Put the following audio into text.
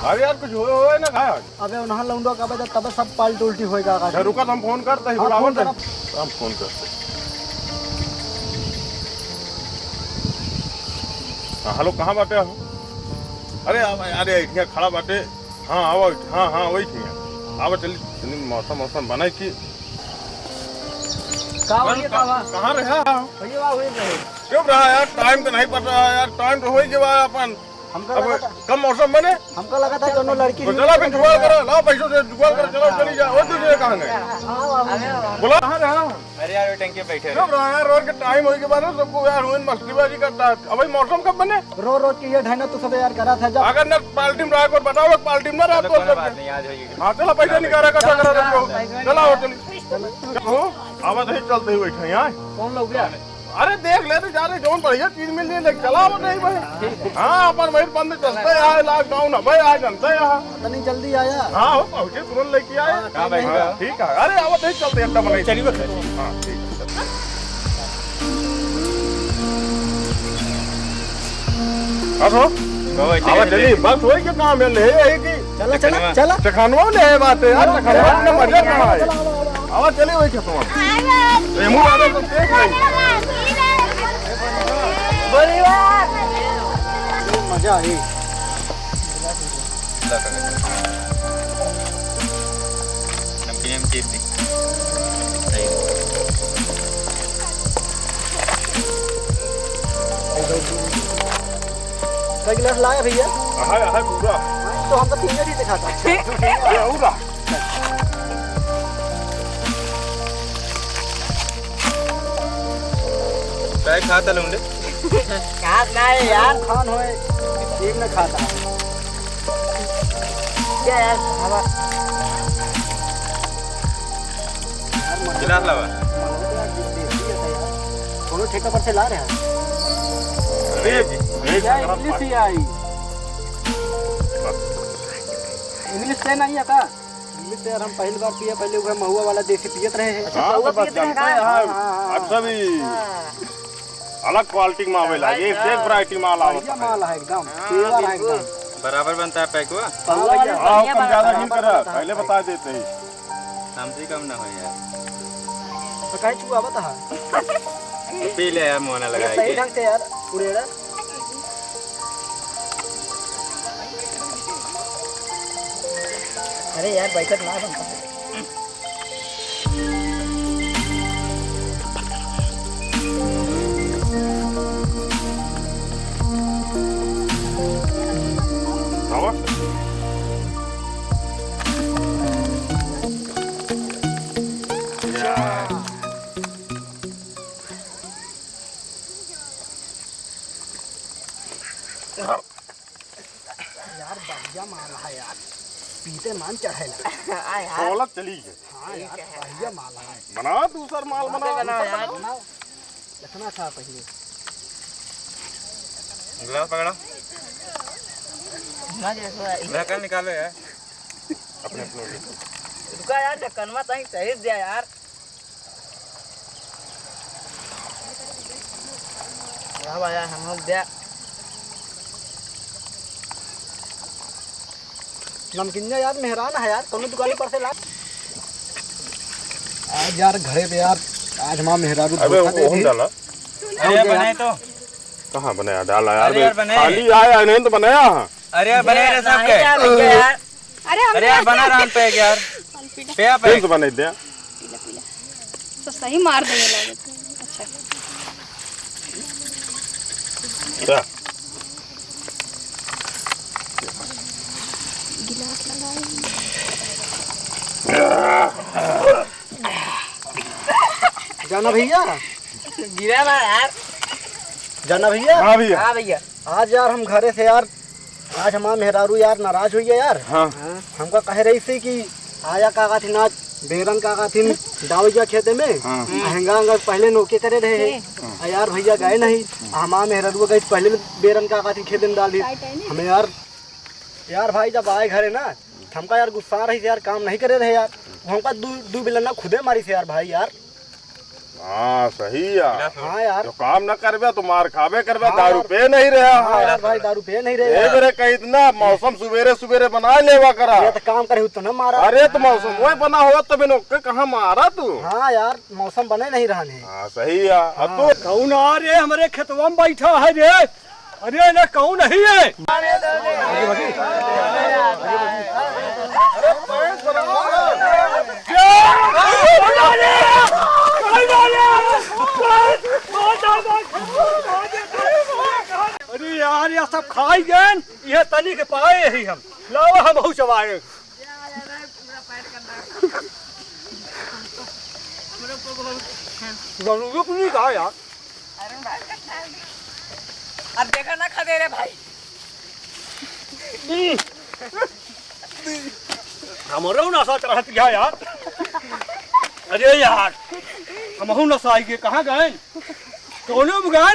अरे यार कुछ हो ना खाया। अबे उन्हां लौंडो का बता तब सब पाल्ट उल्टी होएगा का। रुका हम फोन करते हैं बुलाओ ना। हम फोन करते। हेलो कहाँ बाटे हो? अरे अरे इतना खड़ा बाटे। हाँ आओ हाँ हाँ वही थी आओ चलिए मौसम मौसम बना की कहाँ रहा भैया हुए रहे क्यों रहा यार टाइम तो नहीं पता यार टाइम तो हो ही गया अपन अब कम मौसम बने हमको लगा था दोनों लड़की तो चला फिर जुगाड़ करो लाओ पैसों से जुगाड़ करो चलो चली जाओ और दूसरे कहाँ गए बोला कहाँ रहा? अरे यार टंकी पे बैठे क्यों रहा यार रोड के टाइम होने के बाद सबको यार हुई मस्तीबाजी करता है अब मौसम कब बने रोज की ये ढहना तो सब यार करा था जब अगर न पार्टी में रहा को बताओ लोग पार्टी में रहा तो हाँ चलो पैसे निकाला कटा करा रखो चला और चलिए आवाज ही चलते हुए बैठे यहाँ कौन लोग गया अरे देख ले तो जा रहे जोन बढ़िया चीज मिल रही है चला वो नहीं भाई हाँ अपन वही बंद चलते है लॉकडाउन है भाई आज जनता है यहाँ इतनी जल्दी आया हाँ वो पहुँचे तुरंत लेके आए ठीक है अरे आवाज ही चलते अड्डा बनाई चलिए हाँ ठीक है आवाज चली बस वही के काम मिल रही है कि चला चला चला चखानवा ले बात है यार चखानवा में मजा कहाँ है आवाज चली वही के तुम रेमू आगे तो देख नहीं मजा आई नमकीन चीज दी गिलास लाया भैया हाय पूरा तो हम तो फिंगर ही दिखाता ये होगा काय खाता लूंगे खात नहीं यार खान होए एक न खाता क्या यार गिलास लावा दोनों ठेका पर से ला रहे हैं इंग्लिश ही आई इंग्लिश से नहीं आता इंग्लिश से यार हम पहली बार पिया पहले वो महुआ वाला देसी पियत रहे हैं अब सभी अलग क्वालिटी में आवेला ये एक वैरायटी माल आवता माल है एकदम प्योर है एकदम बराबर बनता है पैक हुआ हां कम ज्यादा नहीं करा पहले बता देते ही समझी कम ना हो यार तो काहे चुआ बता पी ले यार मोना लगा के सही ढंग से यार उड़ेड़ा अरे यार बैठक ना बनता है यार बढ़िया माल है यार पीते मान चढ़ेला दौलत चली है हाँ यार बढ़िया माल है बना दूसरा माल बना यार बनाओ इतना था पहले गिलास पकड़ो ढक्कन निकालो यार अपने अपने रुका यार ढक्कन मत कहीं सही दिया यार यार हम लोग दिया नमकीन यार मेहरान है यार कौन दुकान पर से ला आज यार घरे पे यार आज मां मेहरारू अबे वो डाला अरे बनाए तो कहाँ बनाया डाला यार अरे यार बनाए खाली आया नहीं तो बनाया अरे यार बनाए सब के यार अरे यार बना रहा पे यार पे पे तो बना दे तो सही मार देने लगे अच्छा क्या गिलास लगाए जाना भैया गिरा ना यार जाना भैया हाँ भैया हाँ भैया आज यार हम घरे से यार आज हमारा मेहरारू यार नाराज हुई है यार हाँ हमको कह रही थी कि आया काका थी नाच बेरन काका थी डावैया खेते में महंगा अंगा पहले नौके करे रहे हैं यार भैया गए नहीं हमारा मेहरारू गई पहले बेरन काका थी खेते में डाल दी हमें यार भाई जब आए घरे ना हमका यार गुस्सा रही से यार काम नहीं करे रहे यार हमका दू बिलन खुदे मारी से यार भाई यार हाँ सही यार, हाँ यार। जो काम न करबे तो मार खाबे करबे, दारू पे नहीं रहा। हाँ यार भाई, दारू पे नहीं रहे ए यार। बेरे कहीं इतना मौसम सुबेरे सुबेरे बना लेवा करा। ये तो काम करे तो न मारा। अरे तो मौसम वही बना हुआ तब इन्हों कहाँ मारा तू। हाँ यार, मौसम बने नहीं रहा है। हाँ सही यार। अब तू कौन आ रे हमारे खेतवा में बैठा है रे? अरे ना कौन नहीं है? अरे यार ये सब खाई गए, ये तनी के पाए ही हम लावा हम बहुत चवाए। रुक नहीं कहा यार। अब देखा ना खा दे रे भाई। हमारा नशा चढ़त गया यार। अरे यार हम नशा के कहाँ गए? दोनों गए